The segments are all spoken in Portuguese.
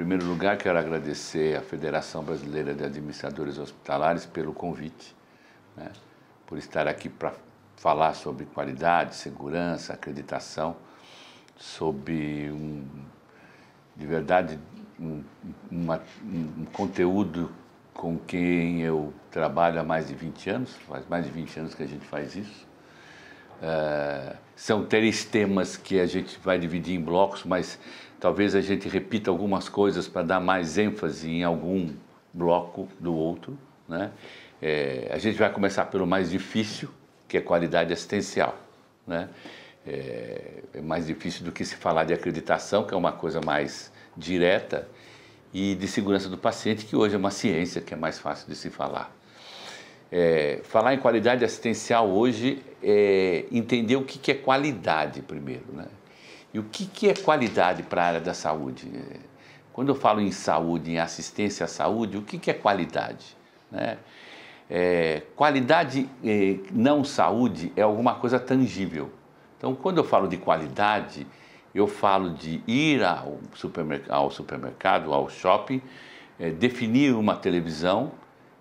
primeiro lugar, quero agradecer à Federação Brasileira de Administradores Hospitalares pelo convite, né, por estar aqui para falar sobre qualidade, segurança, acreditação, sobre de verdade um conteúdo com quem eu trabalho há mais de 20 anos, faz mais de 20 anos que a gente faz isso. São 3 temas que a gente vai dividir em blocos, mas talvez a gente repita algumas coisas para dar mais ênfase em algum bloco do outro, né? A gente vai começar pelo mais difícil, que é qualidade assistencial, né? É mais difícil do que se falar de acreditação, que é uma coisa mais direta, e de segurança do paciente, que hoje é uma ciência que é mais fácil de se falar. Falar em qualidade assistencial hoje é entender o que é qualidade primeiro, né? E o que é qualidade para a área da saúde? Quando eu falo em saúde, em assistência à saúde, o que é qualidade, né? Qualidade não saúde é alguma coisa tangível. Então, quando eu falo de qualidade, eu falo de ir ao supermercado, ao shopping, definir uma televisão,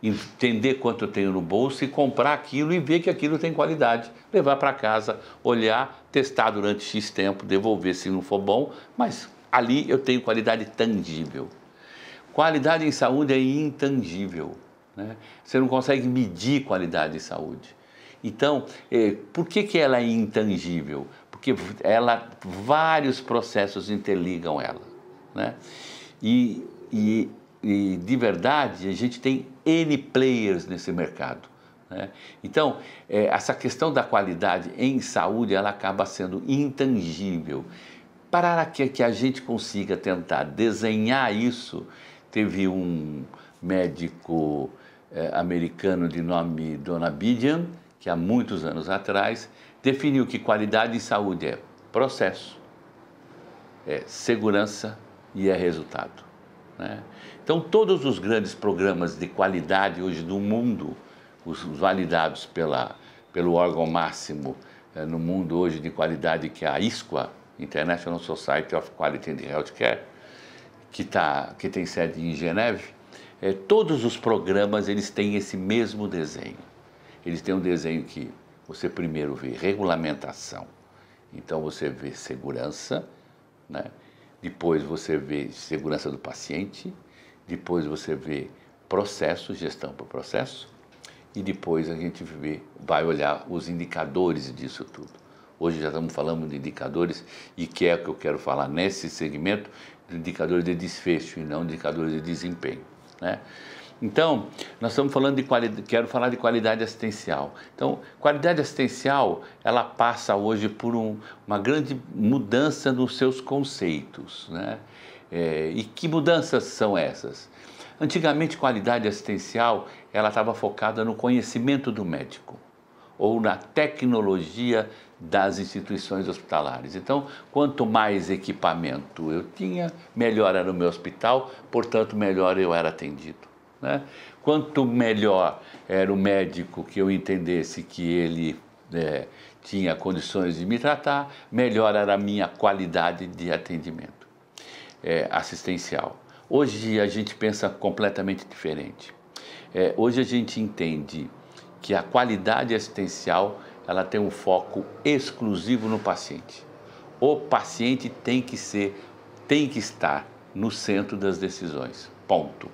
entender quanto eu tenho no bolso e comprar aquilo e ver que aquilo tem qualidade. Levar para casa, olhar, testar durante X tempo, devolver se não for bom, mas ali eu tenho qualidade tangível. Qualidade em saúde é intangível, né? Você não consegue medir qualidade de saúde. Então, por que ela é intangível? Porque vários processos interligam ela, né? E de verdade, a gente tem N players nesse mercado, né? Então, essa questão da qualidade em saúde, ela acaba sendo intangível. Para que a gente consiga tentar desenhar isso, teve um médico americano de nome Dona Bidian, que há muitos anos atrás definiu que qualidade em saúde é processo, é segurança e é resultado, né? Então, todos os grandes programas de qualidade hoje do mundo, os validados pelo órgão máximo no mundo hoje de qualidade, que é a ISQA, International Society of Quality in Healthcare, que tem sede em Geneve, todos os programas eles têm esse mesmo desenho. Eles têm um desenho que você primeiro vê regulamentação, então você vê segurança, né? Depois você vê segurança do paciente, depois você vê processo, gestão por processo, e depois a gente vai olhar os indicadores disso tudo. Hoje já estamos falando de indicadores, e que é o que eu quero falar nesse segmento, de indicadores de desfecho e não de indicadores de desempenho, né? Então, nós estamos falando de qualidade, quero falar de qualidade assistencial. Então, qualidade assistencial, ela passa hoje por uma grande mudança nos seus conceitos, né? E que mudanças são essas? Antigamente, qualidade assistencial, ela estava focada no conhecimento do médico ou na tecnologia das instituições hospitalares. Então, quanto mais equipamento eu tinha, melhor era o meu hospital, portanto, melhor eu era atendido, né? Quanto melhor era o médico que eu entendesse que ele tinha condições de me tratar, melhor era a minha qualidade de atendimento assistencial. Hoje a gente pensa completamente diferente. Hoje a gente entende que a qualidade assistencial ela tem um foco exclusivo no paciente. O paciente tem que estar no centro das decisões, ponto,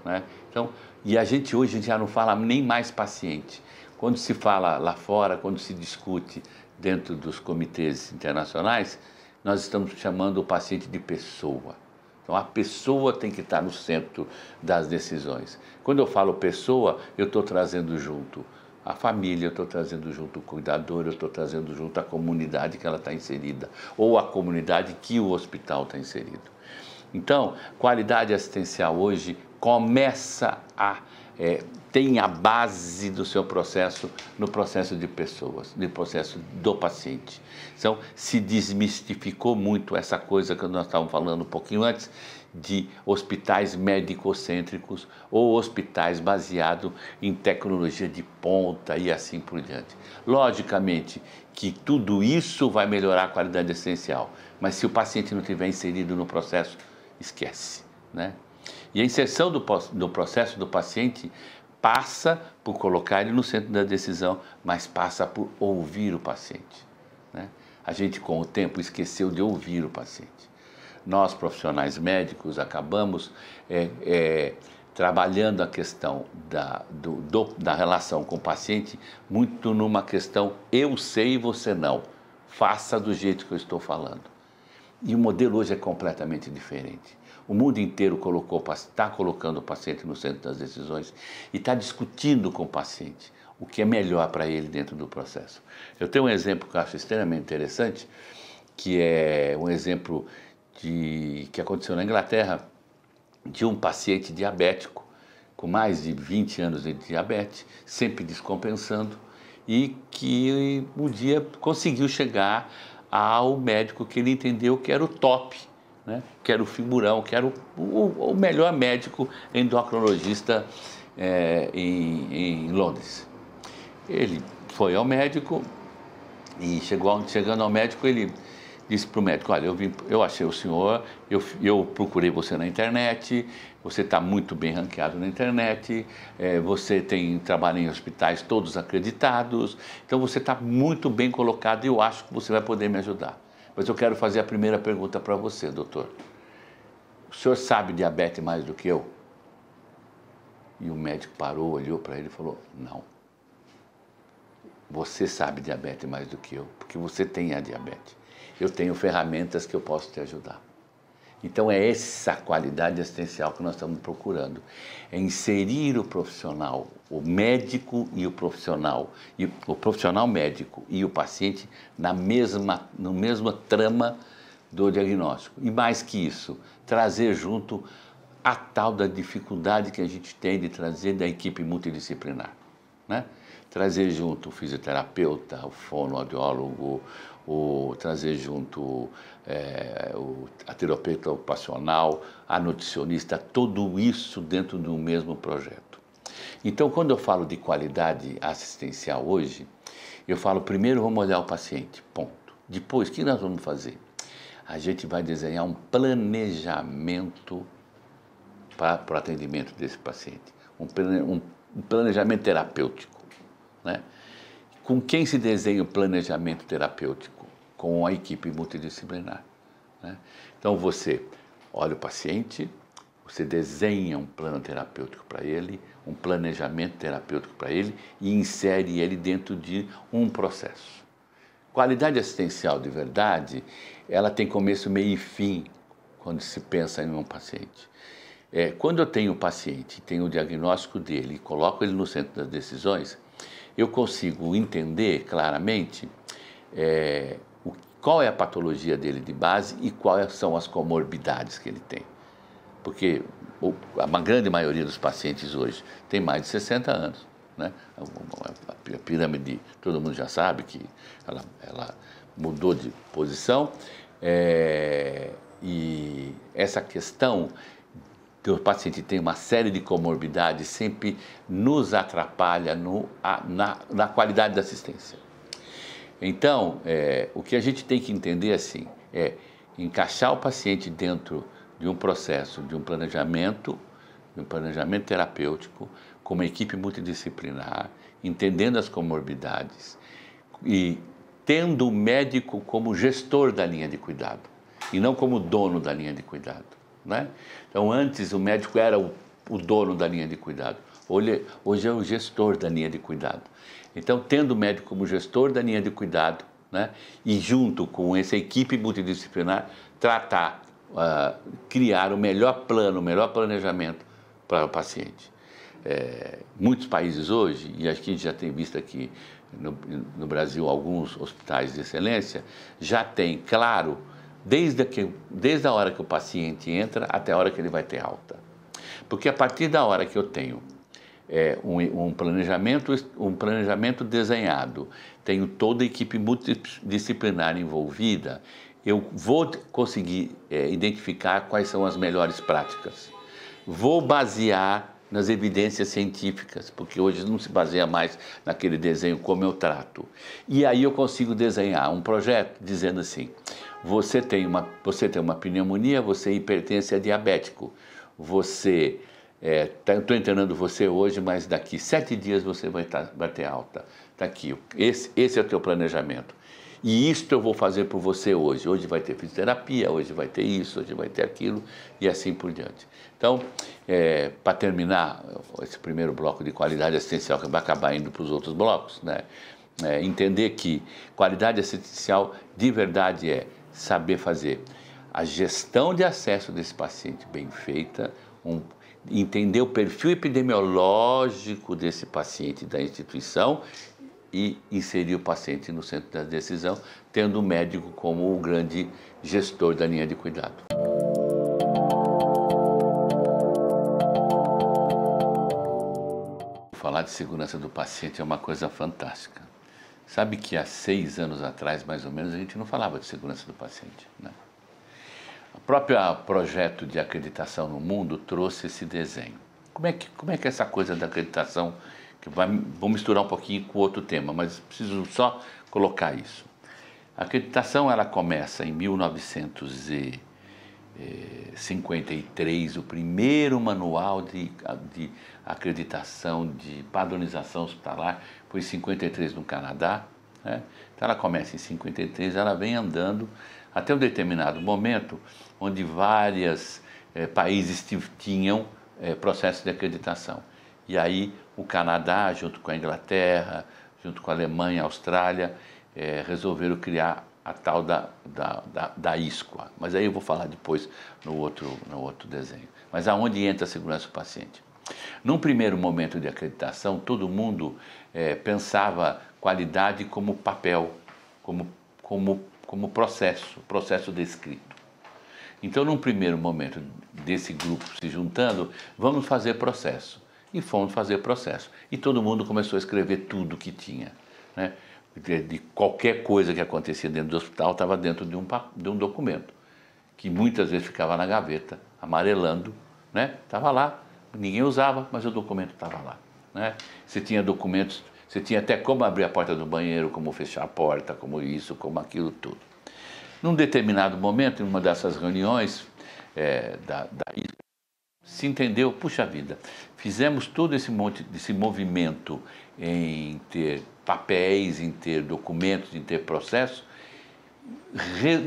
né? Então, e a gente hoje já não fala nem mais paciente. Quando se fala lá fora, quando se discute dentro dos comitês internacionais, nós estamos chamando o paciente de pessoa. Então, a pessoa tem que estar no centro das decisões. Quando eu falo pessoa, eu estou trazendo junto a família, eu estou trazendo junto o cuidador, eu estou trazendo junto a comunidade que ela está inserida, ou a comunidade que o hospital está inserido. Então, qualidade assistencial hoje tem a base do seu processo no processo de pessoas, no processo do paciente. Então, se desmistificou muito essa coisa que nós estávamos falando um pouquinho antes, de hospitais médico-cêntricos ou hospitais baseados em tecnologia de ponta e assim por diante. Logicamente que tudo isso vai melhorar a qualidade assistencial, mas se o paciente não estiver inserido no processo, esquece. né? E a inserção do processo do paciente passa por colocar ele no centro da decisão, mas passa por ouvir o paciente, né? A gente, com o tempo, esqueceu de ouvir o paciente. Nós, profissionais médicos, acabamos trabalhando a questão da relação com o paciente muito numa questão eu sei e você não, faça do jeito que eu estou falando. E o modelo hoje é completamente diferente. O mundo inteiro está colocando o paciente no centro das decisões e está discutindo com o paciente o que é melhor para ele dentro do processo. Eu tenho um exemplo que eu acho extremamente interessante, que é um exemplo que aconteceu na Inglaterra, de um paciente diabético, com mais de 20 anos de diabetes, sempre descompensando, e que um dia conseguiu chegar ao médico que ele entendeu que era o top, né? Que era o figurão, que era o melhor médico endocrinologista em Londres. Ele foi ao médico e chegando ao médico, ele disse para o médico: olha, eu achei o senhor, eu procurei você na internet, você está muito bem ranqueado na internet, você trabalha em hospitais todos acreditados, então você está muito bem colocado e eu acho que você vai poder me ajudar. Mas eu quero fazer a primeira pergunta para você, doutor. O senhor sabe diabetes mais do que eu? E o médico parou, olhou para ele e falou: não. Você sabe diabetes mais do que eu, porque você tem a diabetes. Eu tenho ferramentas que eu posso te ajudar. Então é essa qualidade assistencial que nós estamos procurando. É inserir o profissional, o médico e o profissional médico e o paciente na mesma trama do diagnóstico. E mais que isso, trazer junto a tal da dificuldade que a gente tem de trazer da equipe multidisciplinar, né? Trazer junto o fisioterapeuta, o fonoaudiólogo, trazer junto a terapeuta ocupacional, a nutricionista, tudo isso dentro do mesmo projeto. Então, quando eu falo de qualidade assistencial hoje, eu falo, primeiro vamos olhar o paciente, ponto. Depois, o que nós vamos fazer? A gente vai desenhar um planejamento para o atendimento desse paciente, um planejamento terapêutico, né? Com quem se desenha o planejamento terapêutico? Com a equipe multidisciplinar, né? Então você olha o paciente, você desenha um plano terapêutico para ele, um planejamento terapêutico para ele e insere ele dentro de um processo. Qualidade assistencial de verdade, ela tem começo, meio e fim quando se pensa em um paciente. Quando eu tenho um paciente, tenho o diagnóstico dele e coloco ele no centro das decisões, eu consigo entender claramente qual é a patologia dele de base e quais são as comorbidades que ele tem. Porque a grande maioria dos pacientes hoje tem mais de 60 anos, né? A pirâmide, todo mundo já sabe que ela mudou de posição, e essa questão que o paciente tem uma série de comorbidades sempre nos atrapalha na qualidade da assistência. Então, o que a gente tem que entender assim, é encaixar o paciente dentro de um processo, de um planejamento terapêutico, com uma equipe multidisciplinar, entendendo as comorbidades e tendo o médico como gestor da linha de cuidado e não como dono da linha de cuidado, né? Então, antes o médico era o dono da linha de cuidado, hoje é o gestor da linha de cuidado. Então, tendo o médico como gestor da linha de cuidado, né, e junto com essa equipe multidisciplinar, criar o melhor plano, o melhor planejamento para o paciente. Muitos países hoje, e acho que a gente já tem visto aqui no Brasil alguns hospitais de excelência, já tem claro, desde a hora que o paciente entra até a hora que ele vai ter alta. Porque a partir da hora que eu tenho um planejamento desenhado, tenho toda a equipe multidisciplinar envolvida, eu vou conseguir identificar quais são as melhores práticas. Vou basear nas evidências científicas, porque hoje não se baseia mais naquele desenho como eu trato. E aí eu consigo desenhar um projeto dizendo assim: você tem uma pneumonia, você é hipertenso e é diabético. você, estou internando você hoje, mas daqui 7 dias você vai ter alta. Está aqui, esse é o teu planejamento. E isto eu vou fazer por você hoje. Hoje vai ter fisioterapia, hoje vai ter isso, hoje vai ter aquilo e assim por diante. Então, para terminar esse primeiro bloco de qualidade assistencial, que vai acabar indo para os outros blocos, né? Entender que qualidade assistencial de verdade é saber fazer a gestão de acesso desse paciente bem feita, entender o perfil epidemiológico desse paciente da instituição e inserir o paciente no centro da decisão, tendo o médico como o grande gestor da linha de cuidado. Falar de segurança do paciente é uma coisa fantástica. Sabe que há 6 anos atrás, mais ou menos, a gente não falava de segurança do paciente, né? O próprio projeto de acreditação no mundo trouxe esse desenho. Como é que essa coisa da acreditação, vou misturar um pouquinho com outro tema, mas preciso só colocar isso. A acreditação ela começa em 1953, o primeiro manual de acreditação, de padronização hospitalar, foi em 53 no Canadá, né? Então ela começa em 53, ela vem andando até um determinado momento, onde vários países tinham processos de acreditação. E aí o Canadá, junto com a Inglaterra, junto com a Alemanha, a Austrália, resolveram criar a tal da ISQA. Mas aí eu vou falar depois no outro desenho. Mas aonde entra a segurança do paciente? Num primeiro momento de acreditação, todo mundo pensava qualidade como papel, como processo descrito. Então, num primeiro momento desse grupo se juntando, vamos fazer processo. E fomos fazer processo. E todo mundo começou a escrever tudo que tinha, né? De qualquer coisa que acontecia dentro do hospital estava dentro de um documento, que muitas vezes ficava na gaveta, amarelando, né? Estava lá, ninguém usava, mas o documento estava lá, né? Você tinha documentos, você tinha até como abrir a porta do banheiro, como fechar a porta, como isso, como aquilo, tudo. Num determinado momento, em uma dessas reuniões se entendeu, puxa vida, fizemos todo esse movimento em ter papéis, em ter documentos, em ter processo,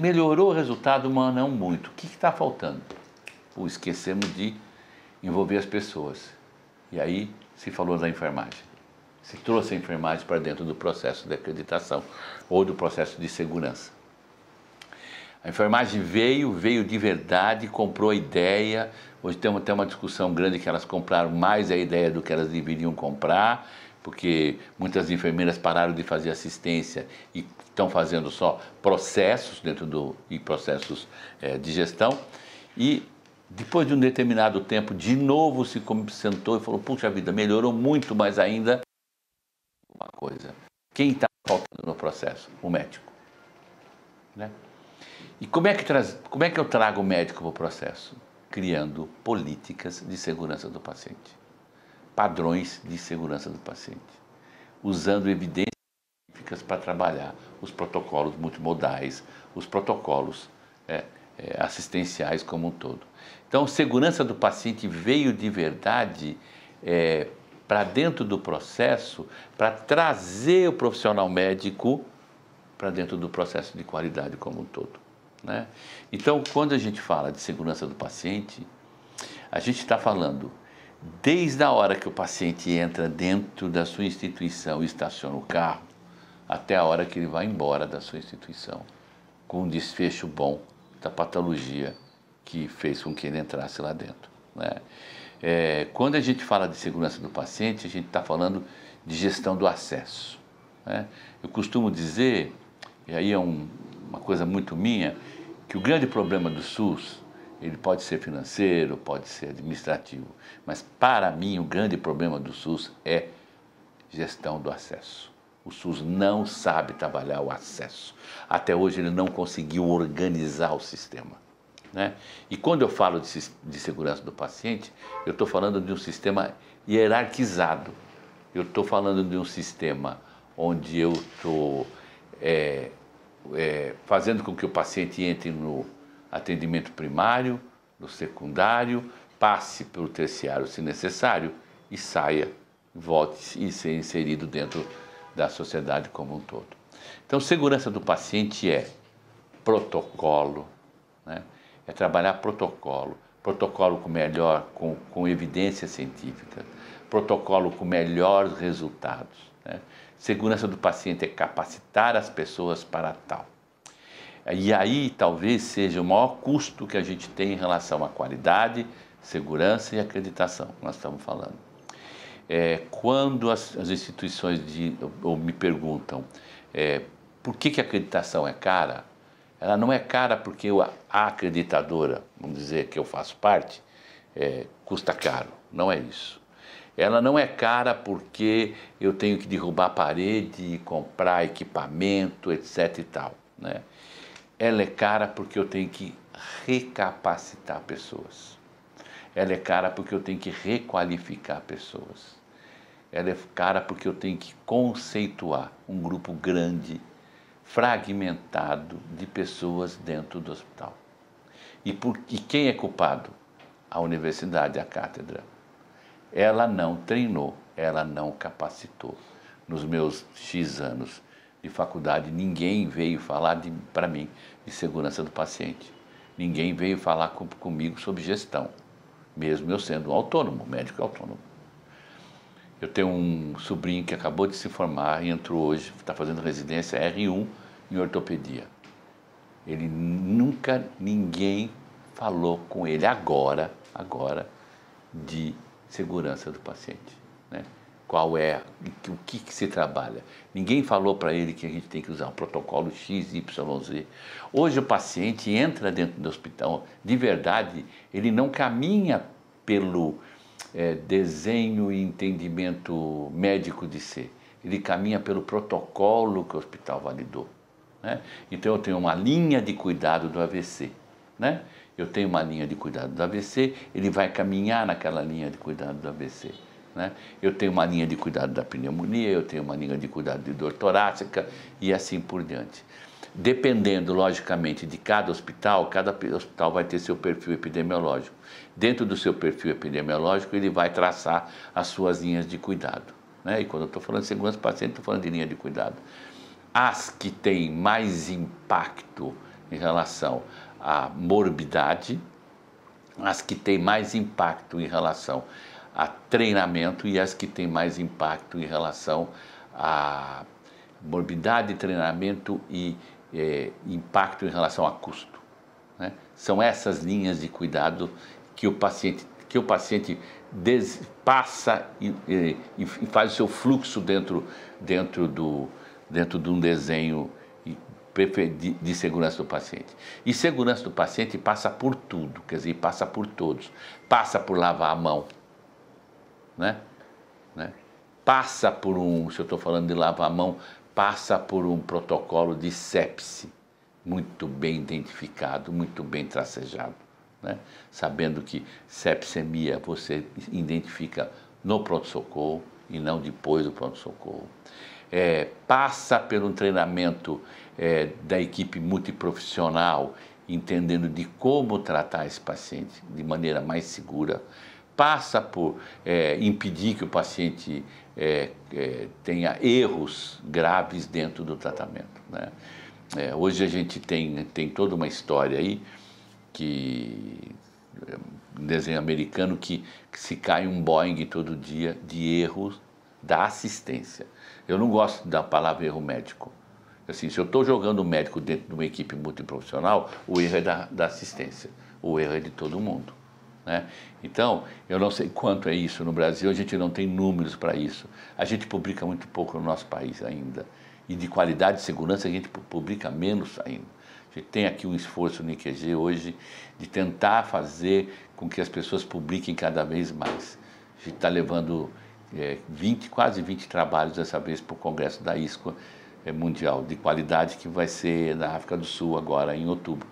melhorou o resultado, mas não muito. O que está faltando? Esquecemos de envolver as pessoas. E aí se falou da enfermagem. Se trouxe a enfermagem para dentro do processo de acreditação ou do processo de segurança. A enfermagem veio de verdade, comprou a ideia. Hoje tem até uma discussão grande que elas compraram mais a ideia do que elas deveriam comprar, porque muitas enfermeiras pararam de fazer assistência e estão fazendo só processos e processos de gestão. E depois de um determinado tempo, de novo se sentou e falou, puxa vida, melhorou muito, mas ainda uma coisa. Quem está faltando no processo? O médico, né? E como é que eu trago o médico para o processo? Criando políticas de segurança do paciente, padrões de segurança do paciente, usando evidências científicas para trabalhar os protocolos multimodais, os protocolos assistenciais como um todo. Então, segurança do paciente veio de verdade para dentro do processo, para trazer o profissional médico para dentro do processo de qualidade como um todo, né? Então, quando a gente fala de segurança do paciente, a gente está falando desde a hora que o paciente entra dentro da sua instituição e estaciona o carro, até a hora que ele vai embora da sua instituição, com um desfecho bom da patologia que fez com que ele entrasse lá dentro, né? Quando a gente fala de segurança do paciente, a gente está falando de gestão do acesso, né? Eu costumo dizer, e aí é uma coisa muito minha, que o grande problema do SUS, ele pode ser financeiro, pode ser administrativo, mas para mim o grande problema do SUS é gestão do acesso. O SUS não sabe trabalhar o acesso. Até hoje ele não conseguiu organizar o sistema, né? E quando eu falo de segurança do paciente, eu estou falando de um sistema hierarquizado. Eu estou falando de um sistema onde eu estou fazendo com que o paciente entre no atendimento primário, no secundário, passe pelo terciário se necessário e saia, volte e ser inserido dentro da sociedade como um todo. Então, segurança do paciente é protocolo, né? É trabalhar protocolo, protocolo com evidência científica, protocolo com melhores resultados, né? Segurança do paciente é capacitar as pessoas para tal. E aí talvez seja o maior custo que a gente tem em relação à qualidade, segurança e acreditação, que nós estamos falando. Quando as instituições me perguntam por que a acreditação é cara, ela não é cara porque a acreditadora, vamos dizer que eu faço parte, custa caro, não é isso. Ela não é cara porque eu tenho que derrubar a parede, comprar equipamento, etc e tal, né? Ela é cara porque eu tenho que recapacitar pessoas. Ela é cara porque eu tenho que requalificar pessoas. Ela é cara porque eu tenho que conceituar um grupo grande, fragmentado de pessoas dentro do hospital. E quem é culpado? A universidade, a cátedra. Ela não treinou, ela não capacitou. Nos meus X anos de faculdade, ninguém veio falar para mim de segurança do paciente. Ninguém veio falar comigo sobre gestão, mesmo eu sendo um autônomo, médico autônomo. Eu tenho um sobrinho que acabou de se formar e entrou hoje, está fazendo residência R1 em ortopedia. Ninguém falou com ele agora de segurança do paciente, né? O que se trabalha. Ninguém falou para ele que a gente tem que usar um protocolo X, Y, Z. Hoje o paciente entra dentro do hospital, de verdade, ele não caminha pelo desenho e entendimento médico de ser. Ele caminha pelo protocolo que o hospital validou, né? Então eu tenho uma linha de cuidado do AVC, né? Eu tenho uma linha de cuidado do AVC, ele vai caminhar naquela linha de cuidado do AVC, né? Eu tenho uma linha de cuidado da pneumonia, eu tenho uma linha de cuidado de dor torácica e assim por diante. Dependendo, logicamente, de cada hospital vai ter seu perfil epidemiológico. Dentro do seu perfil epidemiológico, ele vai traçar as suas linhas de cuidado, né? E quando eu estou falando de segurança do paciente, estou falando de linha de cuidado. As que têm mais impacto em relação à morbidade, as que têm mais impacto em relação a treinamento e as que têm mais impacto em relação a morbidade, treinamento e impacto em relação a custo, né? São essas linhas de cuidado que o paciente passa e faz o seu fluxo dentro de um desenho de segurança do paciente. E segurança do paciente passa por tudo, quer dizer, passa por todos. Passa por lavar a mão, né? Passa por se eu estou falando de lavar a mão, passa por um protocolo de sepse muito bem identificado, muito bem tracejado, né? Sabendo que sepsemia você identifica no pronto-socorro e não depois do pronto-socorro. Passa pelo treinamento da equipe multiprofissional, entendendo de como tratar esse paciente de maneira mais segura. Passa por impedir que o paciente tenha erros graves dentro do tratamento, né? Hoje a gente tem toda uma história aí, um desenho americano, que se cai um Boeing todo dia de erros da assistência. Eu não gosto da palavra erro médico. Assim, se eu estou jogando o médico dentro de uma equipe multiprofissional, o erro é da assistência, o erro é de todo mundo, né? Então, eu não sei quanto é isso no Brasil, a gente não tem números para isso. A gente publica muito pouco no nosso país ainda. E de qualidade e segurança a gente publica menos ainda. A gente tem aqui um esforço no IQG hoje de tentar fazer com que as pessoas publiquem cada vez mais. A gente está levando quase 20 trabalhos dessa vez para o Congresso da ISCOA Mundial de Qualidade, que vai ser na África do Sul agora em outubro,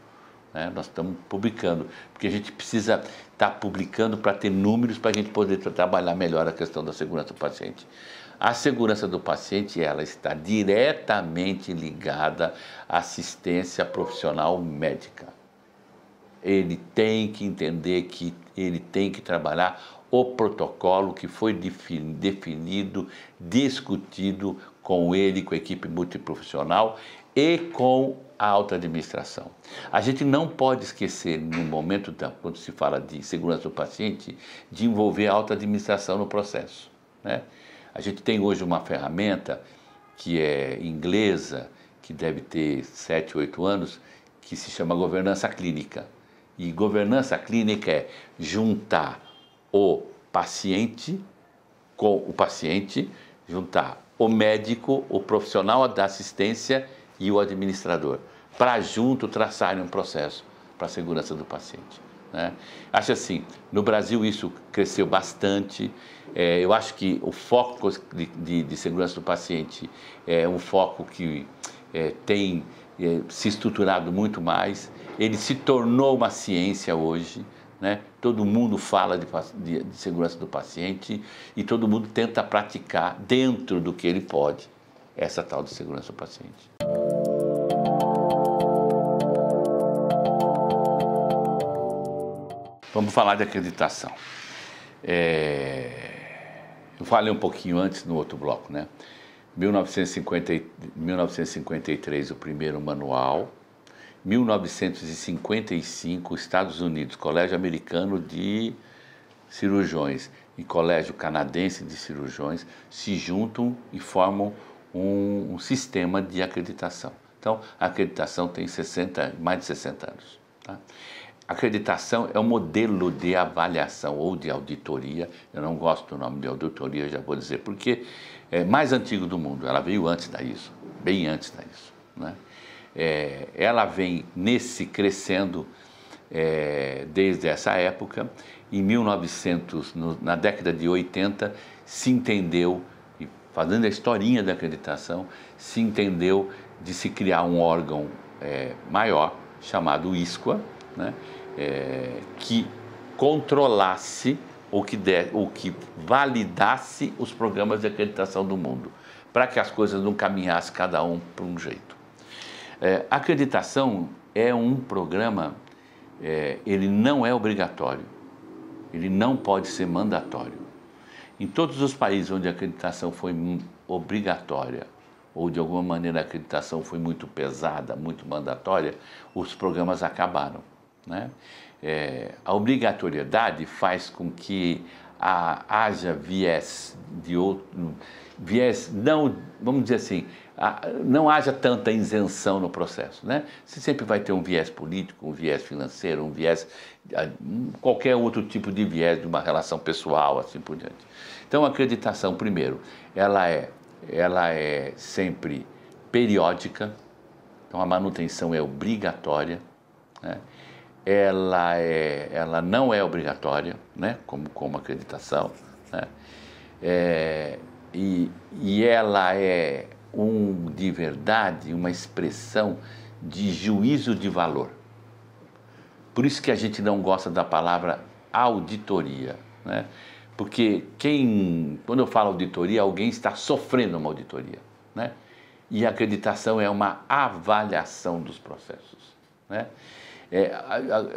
né? Nós estamos publicando, porque a gente precisa estar publicando para ter números para a gente poder trabalhar melhor a questão da segurança do paciente. A segurança do paciente, ela está diretamente ligada à assistência profissional médica. Ele tem que entender que ele tem que trabalhar o protocolo que foi definido, discutido com ele, com a equipe multiprofissional e com a alta administração. A gente não pode esquecer, no momento, quando se fala de segurança do paciente, de envolver a alta administração no processo, né? A gente tem hoje uma ferramenta que é inglesa, que deve ter 7, 8 anos, que se chama governança clínica. E governança clínica é juntar o paciente com o paciente, juntar o médico, o profissional da assistência e o administrador, para junto traçarem um processo para a segurança do paciente, né? Acho assim, no Brasil isso cresceu bastante. Eu acho que o foco de segurança do paciente é um foco que tem se estruturado muito mais. Ele se tornou uma ciência hoje, né? Todo mundo fala de segurança do paciente e todo mundo tenta praticar dentro do que ele pode essa tal de segurança do paciente. Vamos falar de acreditação. Eu falei um pouquinho antes no outro bloco, né? 1953, o primeiro manual. 1955, Estados Unidos, Colégio Americano de Cirurgiões e Colégio Canadense de Cirurgiões se juntam e formam um sistema de acreditação. Então, a acreditação tem mais de 60 anos. Tá? A acreditação é um modelo de avaliação ou de auditoria. Eu não gosto do nome de auditoria, já vou dizer, porque é mais antigo do mundo. Ela veio antes da ISO, bem antes da ISO, né? Ela vem crescendo desde essa época. Em 1900, na década de 80, se entendeu, e fazendo a historinha da acreditação, se entendeu de se criar um órgão maior, chamado ISQA, né? Que controlasse ou que validasse os programas de acreditação do mundo, para que as coisas não caminhassem cada um para um jeito. A acreditação é um programa, ele não é obrigatório, ele não pode ser mandatório. Em todos os países onde a acreditação foi obrigatória, ou de alguma maneira a acreditação foi muito pesada, muito mandatória, os programas acabaram, né? A obrigatoriedade faz com que haja viés não, vamos dizer assim, não haja tanta isenção no processo, né? Você sempre vai ter um viés político, um viés financeiro, um viés, qualquer outro tipo de viés de uma relação pessoal, assim por diante. Então, a acreditação, primeiro, ela é sempre periódica, então a manutenção é obrigatória, né? Ela não é obrigatória, né? Como acreditação, né? E ela é de verdade uma expressão de juízo de valor. Por isso que a gente não gosta da palavra auditoria, né? Porque quando eu falo auditoria, alguém está sofrendo uma auditoria, né? E a acreditação é uma avaliação dos processos, né?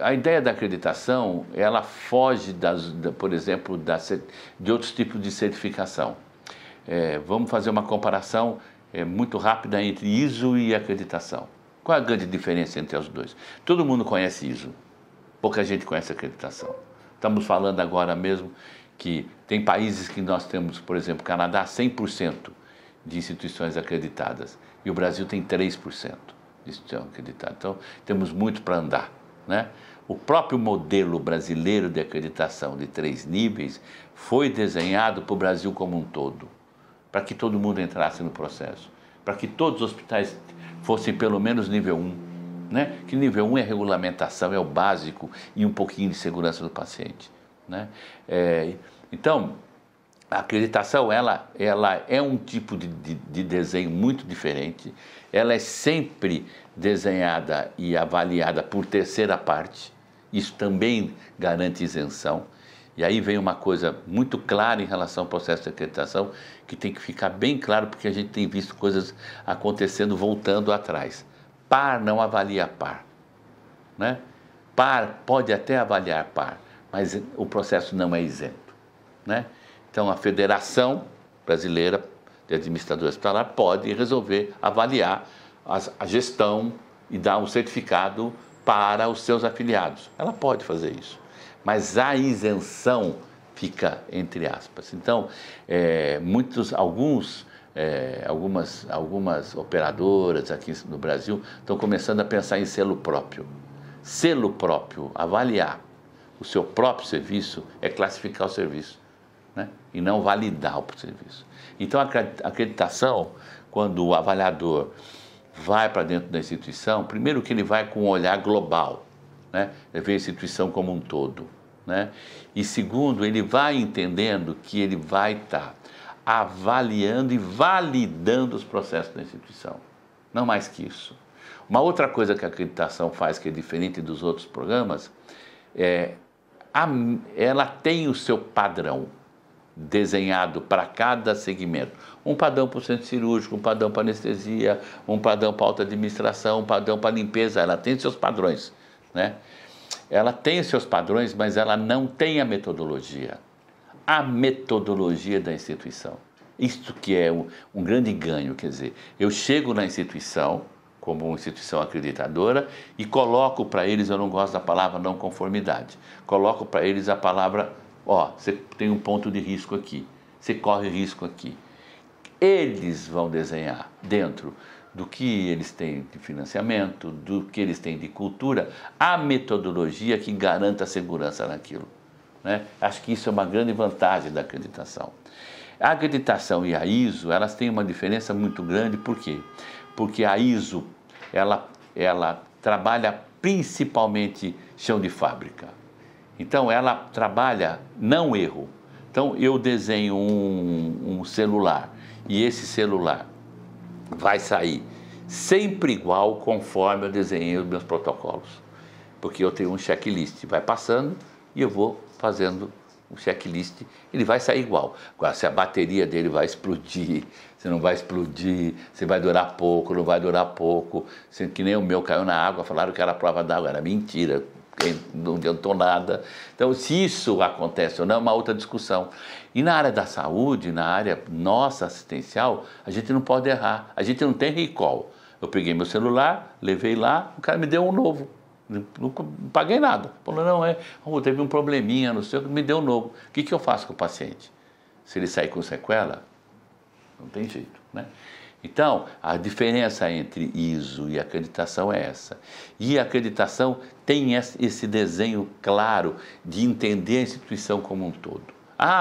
A ideia da acreditação, ela foge, por exemplo, de outros tipos de certificação. Vamos fazer uma comparação muito rápida entre ISO e acreditação. Qual é a grande diferença entre os dois? Todo mundo conhece ISO, pouca gente conhece acreditação. Estamos falando agora mesmo que tem países que nós temos, por exemplo, Canadá, 100% de instituições acreditadas, e o Brasil tem 3%. Então, temos muito para andar, né? O próprio modelo brasileiro de acreditação de 3 níveis foi desenhado para o Brasil como um todo, para que todo mundo entrasse no processo, para que todos os hospitais fossem pelo menos nível 1, né? Que nível 1 é regulamentação, é o básico e um pouquinho de segurança do paciente, né? Então, a acreditação ela é um tipo de desenho muito diferente. Ela é sempre desenhada e avaliada por terceira parte. Isso também garante isenção. E aí vem uma coisa muito clara em relação ao processo de acreditação, que tem que ficar bem claro, porque a gente tem visto coisas acontecendo voltando atrás. Par não avalia par, né? Par pode até avaliar par, mas o processo não é isento, né? Então, a Federação Brasileira de Administrador Hospitalar pode resolver avaliar a gestão e dar um certificado para os seus afiliados. Ela pode fazer isso, mas a isenção fica entre aspas. Então, algumas operadoras aqui no Brasil estão começando a pensar em selo próprio. Selo próprio, avaliar o seu próprio serviço é classificar o serviço, né? E não validar o serviço. Então, a acreditação, quando o avaliador vai para dentro da instituição, primeiro que ele vai com um olhar global, né? Ele vê a instituição como um todo, né? E segundo, ele vai entendendo que ele vai estar avaliando e validando os processos da instituição, não mais que isso. Uma outra coisa que a acreditação faz, que é diferente dos outros programas, ela tem o seu padrão desenhado para cada segmento. Um padrão para o centro cirúrgico, um padrão para anestesia, um padrão para alta administração, um padrão para limpeza. Ela tem seus padrões, né? Ela tem os seus padrões, mas ela não tem a metodologia. A metodologia da instituição. Isso que é um grande ganho, quer dizer, eu chego na instituição, como uma instituição acreditadora, e coloco para eles, eu não gosto da palavra não conformidade, coloco para eles a palavra, você tem um ponto de risco aqui, você corre risco aqui. Eles vão desenhar dentro do que eles têm de financiamento, do que eles têm de cultura, a metodologia que garanta a segurança naquilo, né? Acho que isso é uma grande vantagem da acreditação. A acreditação e a ISO, elas têm uma diferença muito grande, por quê? Porque a ISO, ela trabalha principalmente chão de fábrica. Então, ela trabalha não erro. Então, eu desenho um celular e esse celular vai sair sempre igual conforme eu desenhei os meus protocolos. Porque eu tenho um checklist, vai passando e eu vou fazendo o checklist, ele vai sair igual. Agora, se a bateria dele vai explodir, se não vai explodir, se vai durar pouco, não vai durar pouco, sendo que nem o meu caiu na água, falaram que era prova d'água, era mentira, não adiantou nada. Então, se isso acontece ou não, é uma outra discussão. E na área da saúde, na área nossa assistencial, a gente não pode errar, a gente não tem recall. Eu peguei meu celular, levei lá, o cara me deu um novo. Não paguei nada. Falou, teve um probleminha, não sei, me deu um novo. O que eu faço com o paciente? Se ele sair com sequela, não tem jeito, né? Então, a diferença entre ISO e acreditação é essa. E a acreditação tem esse desenho claro de entender a instituição como um todo.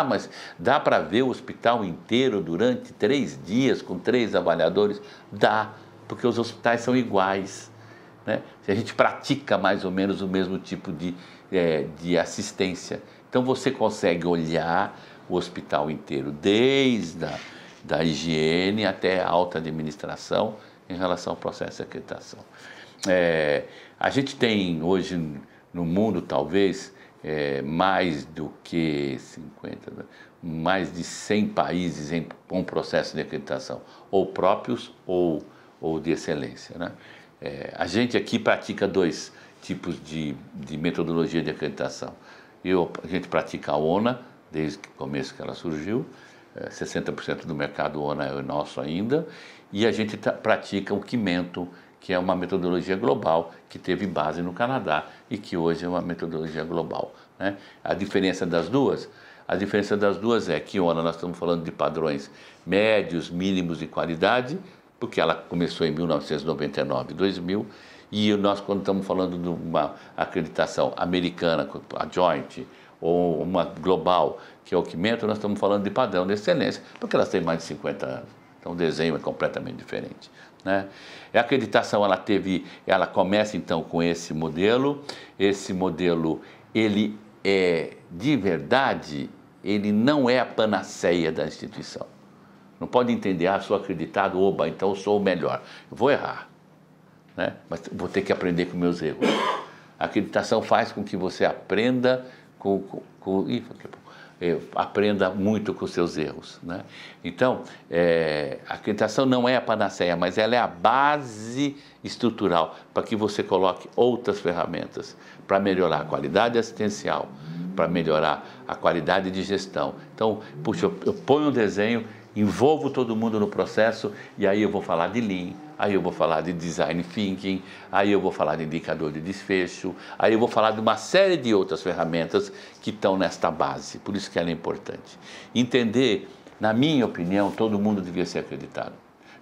Mas dá para ver o hospital inteiro durante 3 dias com 3 avaliadores? Dá, porque os hospitais são iguais, né? A gente pratica mais ou menos o mesmo tipo de assistência. Então você consegue olhar o hospital inteiro, desde da higiene até a alta administração em relação ao processo de acreditação. A gente tem hoje no mundo talvez mais do que 50, mais de 100 países com processo de acreditação, ou próprios ou de excelência, né? A gente aqui pratica 2 tipos de metodologia de acreditação. A gente pratica a ONA, desde o começo que ela surgiu, 60% do mercado ONA é nosso ainda, e a gente pratica o Qimento, que é uma metodologia global, que teve base no Canadá e que hoje é uma metodologia global, né? A diferença das duas? A diferença das duas é que ONA nós estamos falando de padrões médios, mínimos de qualidade, porque ela começou em 1999, 2000, e nós, quando estamos falando de uma acreditação americana, a Joint, ou uma global, que é o Qimento, nós estamos falando de padrão de excelência, porque elas têm mais de 50 anos. Então, o desenho é completamente diferente, né? A acreditação, ela começa, então, com esse modelo. Esse modelo, ele de verdade, ele não é a panaceia da instituição. Não pode entender, sou acreditado, então eu sou o melhor. Eu vou errar, né? Mas vou ter que aprender com meus erros. A acreditação faz com que você aprenda aprenda muito com os seus erros, né? Então, a acreditação não é a panaceia, mas ela é a base estrutural para que você coloque outras ferramentas para melhorar a qualidade assistencial, para melhorar a qualidade de gestão. Então, puxa, eu ponho um desenho, envolvo todo mundo no processo e aí eu vou falar de Lean, aí eu vou falar de Design Thinking, aí eu vou falar de indicador de desfecho, aí eu vou falar de uma série de outras ferramentas que estão nesta base, por isso que ela é importante. Entender, na minha opinião, todo mundo devia ser acreditado.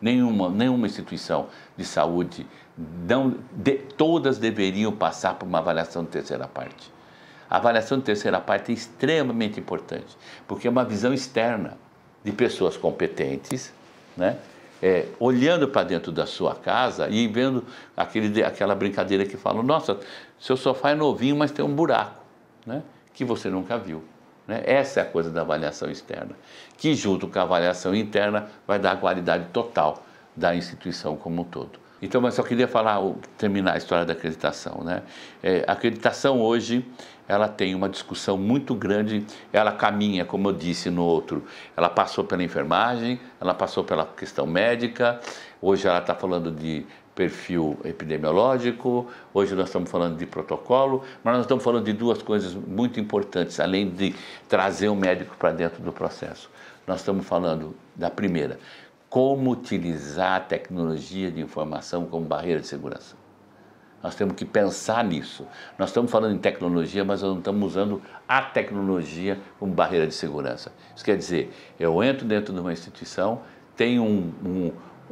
Nenhuma instituição de saúde, todas deveriam passar por uma avaliação de terceira parte. A avaliação de terceira parte é extremamente importante, porque é uma visão externa de pessoas competentes, né? Olhando para dentro da sua casa e vendo aquela brincadeira que falam, nossa, seu sofá é novinho, mas tem um buraco, né? Que você nunca viu. Né? Essa é a coisa da avaliação externa, que junto com a avaliação interna vai dar a qualidade total da instituição como um todo. Então, mas só queria terminar a história da acreditação, né? A acreditação hoje, ela tem uma discussão muito grande, ela caminha, como eu disse no outro, ela passou pela enfermagem, ela passou pela questão médica, hoje ela está falando de perfil epidemiológico, hoje nós estamos falando de protocolo, mas nós estamos falando de duas coisas muito importantes, além de trazer o médico para dentro do processo. Nós estamos falando da primeira, como utilizar a tecnologia de informação como barreira de segurança. Nós temos que pensar nisso. Nós estamos falando em tecnologia, mas nós não estamos usando a tecnologia como barreira de segurança. Isso quer dizer, eu entro dentro de uma instituição, tenho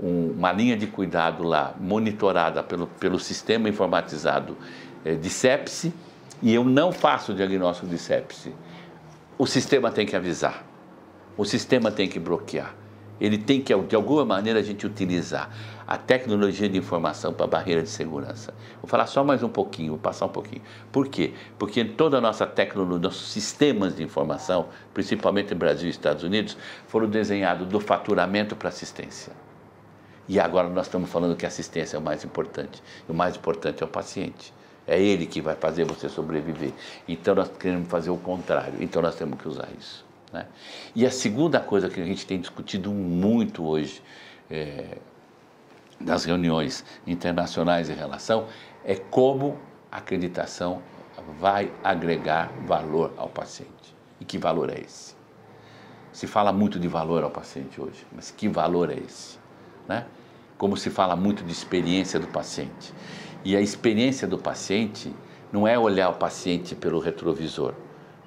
uma linha de cuidado lá, monitorada pelo sistema informatizado de sepse, e eu não faço o diagnóstico de sepse. O sistema tem que avisar, o sistema tem que bloquear. Ele tem que, de alguma maneira, a gente utilizar a tecnologia de informação para a barreira de segurança. Vou falar só mais um pouquinho, vou passar um pouquinho. Por quê? Porque toda a nossa tecnologia, nossos sistemas de informação, principalmente no Brasil e Estados Unidos, foram desenhados do faturamento para assistência. E agora nós estamos falando que a assistência é o mais importante. E o mais importante é o paciente. É ele que vai fazer você sobreviver. Então nós queremos fazer o contrário. Então nós temos que usar isso. Né? E a segunda coisa que a gente tem discutido muito hoje nas reuniões internacionais em relação é como a acreditação vai agregar valor ao paciente. E que valor é esse? Se fala muito de valor ao paciente hoje, mas que valor é esse? Né? Como se fala muito de experiência do paciente. E a experiência do paciente não é olhar o paciente pelo retrovisor.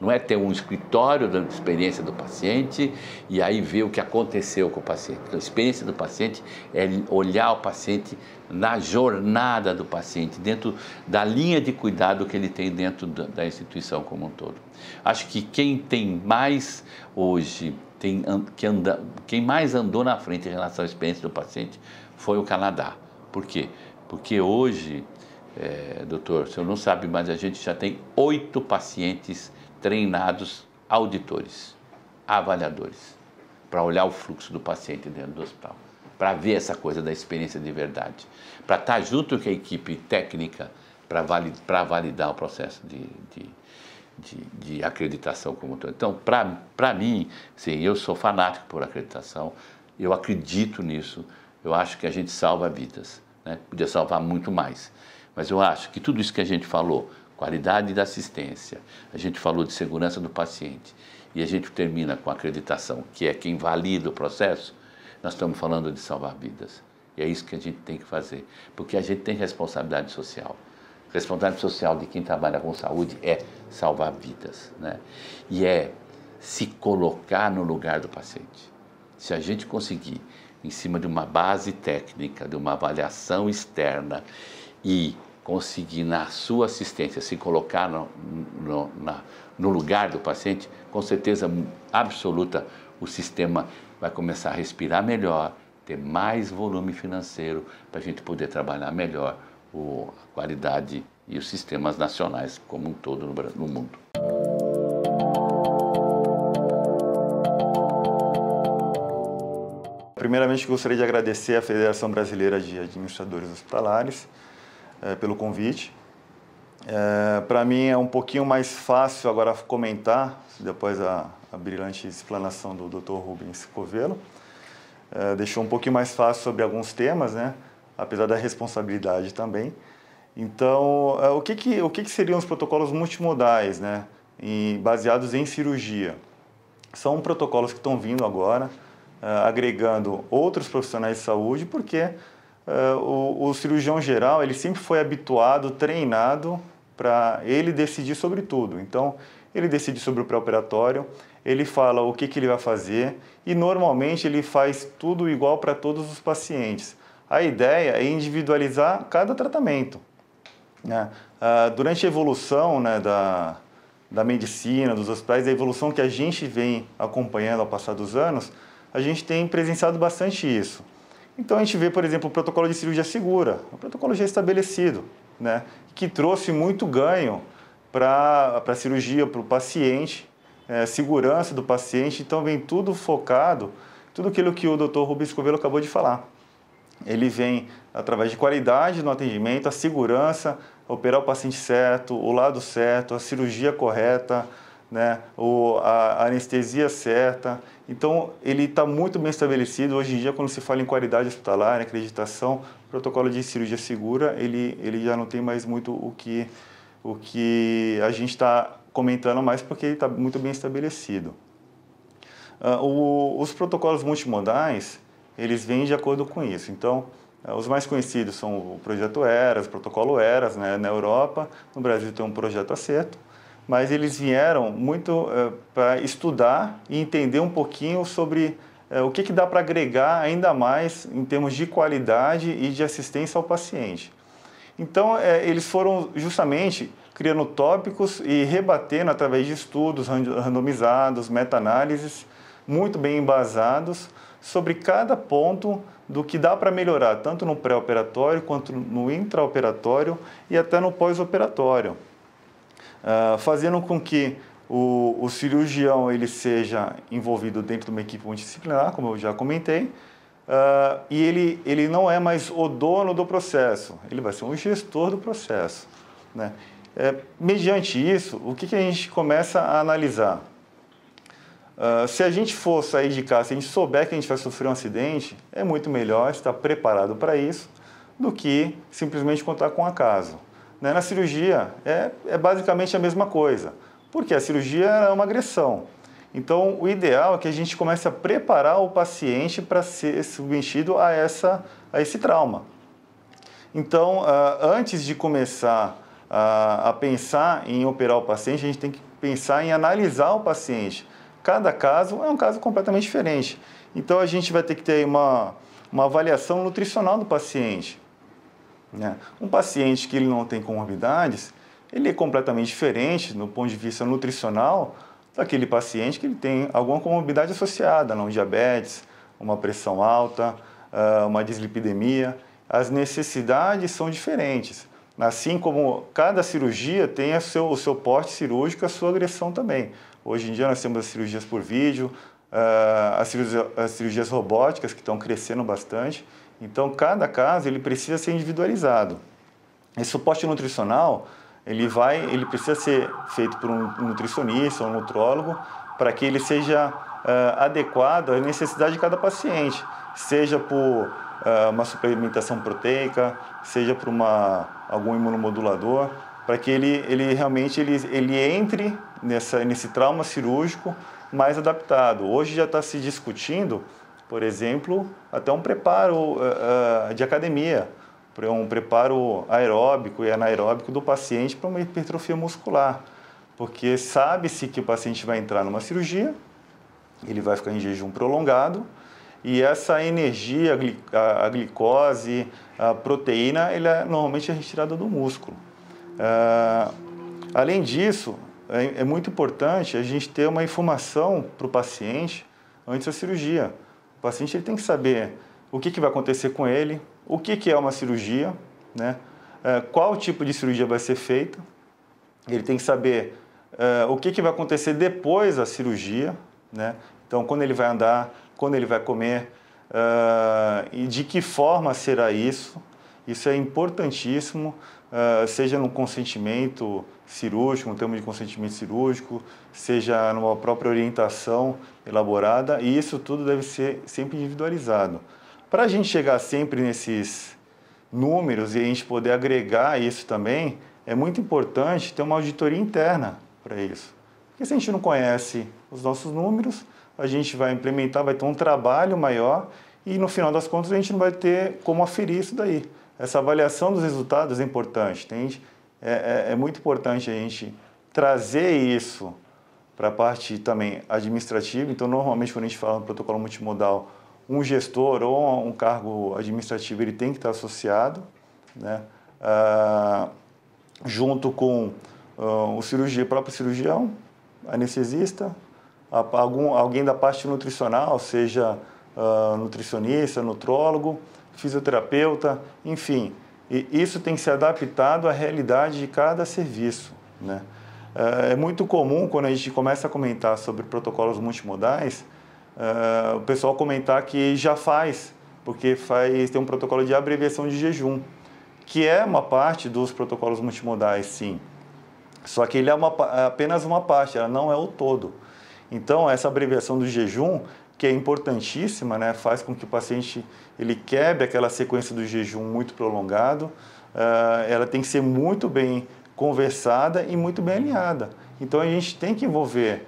Não é ter um escritório da experiência do paciente e aí ver o que aconteceu com o paciente. A experiência do paciente é olhar o paciente na jornada do paciente, dentro da linha de cuidado que ele tem dentro da instituição como um todo. Acho que quem tem mais hoje, quem mais andou na frente em relação à experiência do paciente foi o Canadá. Por quê? Porque hoje, doutor, o senhor não sabe, mas a gente já tem 8 pacientes treinados auditores, avaliadores, para olhar o fluxo do paciente dentro do hospital, para ver essa coisa da experiência de verdade, para estar junto com a equipe técnica para validar o processo de acreditação como todo. Então, para mim, sim, eu sou fanático por acreditação, eu acredito nisso, eu acho que a gente salva vidas, né? Podia salvar muito mais, mas eu acho que tudo isso que a gente falou, qualidade da assistência, a gente falou de segurança do paciente e a gente termina com a acreditação, que é quem valida o processo, nós estamos falando de salvar vidas. E é isso que a gente tem que fazer, porque a gente tem responsabilidade social. Responsabilidade social de quem trabalha com saúde é salvar vidas, né? E é se colocar no lugar do paciente. Se a gente conseguir, em cima de uma base técnica, de uma avaliação externa e conseguir na sua assistência se colocar no lugar do paciente, com certeza absoluta o sistema vai começar a respirar melhor, ter mais volume financeiro para a gente poder trabalhar melhor a qualidade e os sistemas nacionais como um todo no mundo. Primeiramente, gostaria de agradecer à Federação Brasileira de Administradores Hospitalares pelo convite. Para mim é um pouquinho mais fácil agora comentar, depois a brilhante explanação do Dr. Rubens Covello. Deixou um pouquinho mais fácil sobre alguns temas, né? Apesar da responsabilidade também. Então, o que seriam os protocolos multimodais, né? baseados em cirurgia. São protocolos que estão vindo agora, agregando outros profissionais de saúde, porque o cirurgião geral ele sempre foi habituado, treinado para ele decidir sobre tudo. Então, ele decide sobre o pré-operatório, ele fala o que ele vai fazer e normalmente ele faz tudo igual para todos os pacientes. A ideia é individualizar cada tratamento, né? Durante a evolução, né, da medicina, dos hospitais, a evolução que a gente vem acompanhando ao passar dos anos, a gente tem presenciado bastante isso. Então a gente vê, por exemplo, o protocolo de cirurgia segura, um protocolo já estabelecido, né, que trouxe muito ganho para a cirurgia, para o paciente, segurança do paciente. Então vem tudo focado, tudo aquilo que o Dr. Rubens Covello acabou de falar. Ele vem através de qualidade no atendimento, a segurança, operar o paciente certo, o lado certo, a cirurgia correta, né, a anestesia certa. Então, ele está muito bem estabelecido. Hoje em dia, quando se fala em qualidade hospitalar, em acreditação, o protocolo de cirurgia segura, ele já não tem mais muito o que a gente está comentando mais, porque ele está muito bem estabelecido. Os protocolos multimodais, eles vêm de acordo com isso. Então, os mais conhecidos são o projeto ERAS, o protocolo ERAS, né, na Europa. No Brasil tem um projeto ACETO, mas eles vieram muito para estudar e entender um pouquinho sobre o que dá para agregar ainda mais em termos de qualidade e de assistência ao paciente. Então, eles foram justamente criando tópicos e rebatendo através de estudos randomizados, meta-análises, muito bem embasados, sobre cada ponto do que dá para melhorar, tanto no pré-operatório quanto no intraoperatório e até no pós-operatório, fazendo com que o cirurgião ele seja envolvido dentro de uma equipe multidisciplinar, como eu já comentei, e ele não é mais o dono do processo, ele vai ser um gestor do processo, né? Mediante isso, o que a gente começa a analisar? Se a gente for sair de casa, se a gente souber que a gente vai sofrer um acidente, é muito melhor estar preparado para isso do que simplesmente contar com acaso. Na cirurgia, é basicamente a mesma coisa, porque a cirurgia é uma agressão. Então, o ideal é que a gente comece a preparar o paciente para ser submetido a esse trauma. Então, antes de começar a pensar em operar o paciente, a gente tem que pensar em analisar o paciente. Cada caso é um caso completamente diferente. Então, a gente vai ter que ter uma avaliação nutricional do paciente, né? Um paciente que ele não tem comorbidades, ele é completamente diferente, do ponto de vista nutricional, daquele paciente que ele tem alguma comorbidade associada, um diabetes, uma pressão alta, uma dislipidemia. As necessidades são diferentes. Assim como cada cirurgia tem o seu porte cirúrgico, a sua agressão também. Hoje em dia nós temos as cirurgias por vídeo, as cirurgias robóticas que estão crescendo bastante. Então, cada caso ele precisa ser individualizado. Esse suporte nutricional ele precisa ser feito por um nutricionista, um nutrólogo, para que ele seja adequado à necessidade de cada paciente, seja por uma suplementação proteica, seja por algum imunomodulador, para que ele realmente entre nesse trauma cirúrgico mais adaptado. Hoje já está se discutindo, por exemplo, até um preparo de academia, um preparo aeróbico e anaeróbico do paciente para uma hipertrofia muscular, porque sabe-se que o paciente vai entrar numa cirurgia, ele vai ficar em jejum prolongado, e essa energia, a glicose, a proteína, normalmente é retirada do músculo. Além disso, é muito importante a gente ter uma informação para o paciente antes da cirurgia. O paciente ele tem que saber o que vai acontecer com ele, o que é uma cirurgia, né? Qual tipo de cirurgia vai ser feita. Ele tem que saber o que vai acontecer depois da cirurgia, né? Então, quando ele vai andar, quando ele vai comer, e de que forma será isso. Isso é importantíssimo, seja no consentimento cirúrgico, no termo de consentimento cirúrgico, seja numa própria orientação elaborada, e isso tudo deve ser sempre individualizado. Para a gente chegar sempre nesses números e a gente poder agregar isso também, é muito importante ter uma auditoria interna para isso. Porque se a gente não conhece os nossos números, a gente vai implementar, vai ter um trabalho maior e no final das contas a gente não vai ter como aferir isso daí. Essa avaliação dos resultados é importante. É muito importante a gente trazer isso para a parte também administrativa. Então, normalmente, quando a gente fala no protocolo multimodal, um gestor ou um cargo administrativo ele tem que estar associado, né? Junto com o próprio cirurgião, anestesista, alguém da parte nutricional, seja nutricionista, nutrólogo, fisioterapeuta, enfim. E isso tem que ser adaptado à realidade de cada serviço, né? É muito comum, quando a gente começa a comentar sobre protocolos multimodais, o pessoal comentar que já faz, porque tem um protocolo de abreviação de jejum, que é uma parte dos protocolos multimodais, sim. Só que ele é apenas uma parte, ela não é o todo. Então, essa abreviação do jejum, que é importantíssima, né, faz com que o paciente ele quebre aquela sequência do jejum muito prolongado, ela tem que ser muito bem conversada e muito bem alinhada. Então, a gente tem que envolver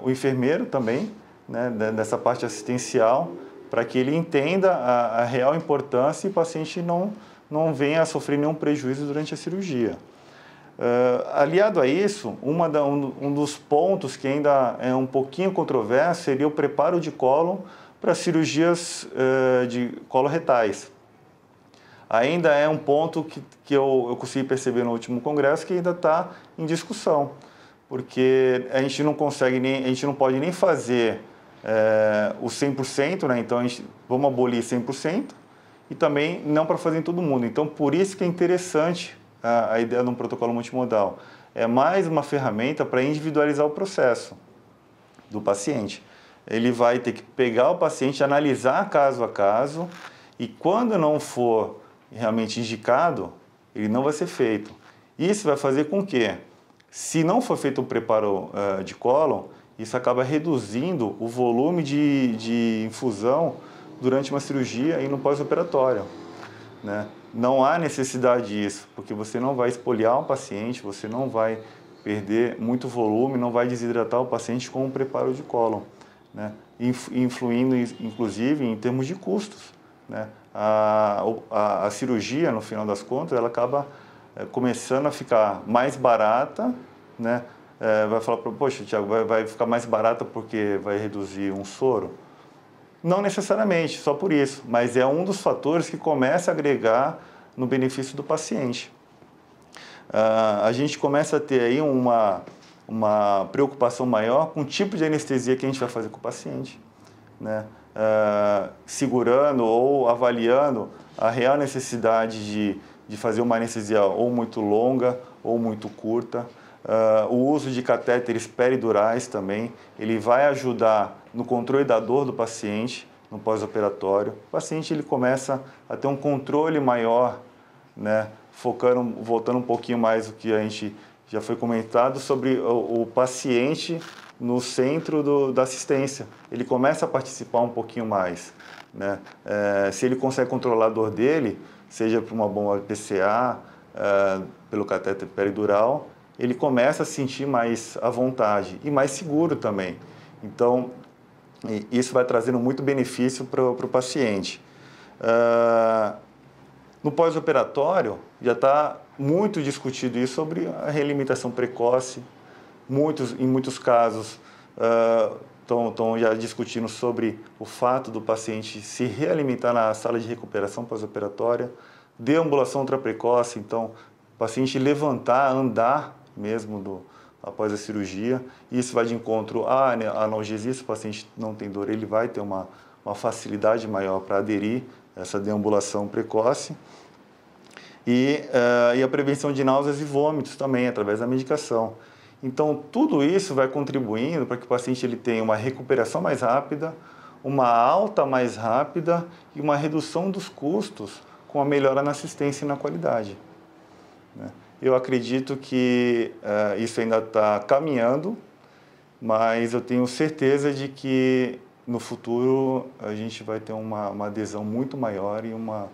o enfermeiro também, né, dessa parte assistencial, para que ele entenda a real importância e o paciente não venha a sofrer nenhum prejuízo durante a cirurgia. Aliado a isso, um dos pontos que ainda é um pouquinho controverso seria o preparo de cólon para cirurgias de coloretais. Ainda é um ponto que eu consegui perceber no último congresso que ainda está em discussão, porque a gente não pode nem fazer o 100%, né? Então vamos abolir 100% e também não para fazer em todo mundo. Então, por isso que é interessante a ideia de um protocolo multimodal. É mais uma ferramenta para individualizar o processo do paciente. Ele vai ter que pegar o paciente, analisar caso a caso e quando não for realmente indicado, ele não vai ser feito. Isso vai fazer com que, se não for feito o preparo de cólon, isso acaba reduzindo o volume de infusão durante uma cirurgia e no pós-operatório, né? Não há necessidade disso, porque você não vai espoliar o paciente, você não vai perder muito volume, não vai desidratar o paciente com o preparo de cólon, né? Influindo, inclusive, em termos de custos, né? A cirurgia, no final das contas, ela acaba começando a ficar mais barata, né? Vai falar, poxa, Thiago, vai ficar mais barata porque vai reduzir um soro? Não necessariamente, só por isso, mas é um dos fatores que começa a agregar no benefício do paciente. A gente começa a ter aí uma preocupação maior com o tipo de anestesia que a gente vai fazer com o paciente, né? Segurando ou avaliando a real necessidade de fazer uma anestesia ou muito longa ou muito curta. O uso de catéteres peridurais também, ele vai ajudar no controle da dor do paciente no pós-operatório. O paciente ele começa a ter um controle maior, né? Voltando um pouquinho mais do que a gente já foi comentado sobre o paciente no centro da assistência. Ele começa a participar um pouquinho mais, né? Se ele consegue controlar a dor dele, seja por uma bomba PCA, pelo catéter peridural, ele começa a sentir mais à vontade e mais seguro também. Então, isso vai trazendo muito benefício para o paciente. No pós-operatório, já está muito discutido isso sobre a realimentação precoce. Em muitos casos, estão já discutindo sobre o fato do paciente se realimentar na sala de recuperação pós-operatória, deambulação ultraprecoce, então, o paciente levantar, andar mesmo após a cirurgia. Isso vai de encontro à analgesia. Se o paciente não tem dor, ele vai ter uma facilidade maior para aderir a essa deambulação precoce. E a prevenção de náuseas e vômitos também, através da medicação. Então, tudo isso vai contribuindo para que o paciente ele tenha uma recuperação mais rápida, uma alta mais rápida e uma redução dos custos com a melhora na assistência e na qualidade, né? Eu acredito que isso ainda está caminhando, mas eu tenho certeza de que no futuro a gente vai ter uma adesão muito maior e uma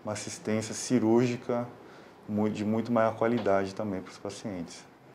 assistência cirúrgica de muito maior qualidade também para os pacientes.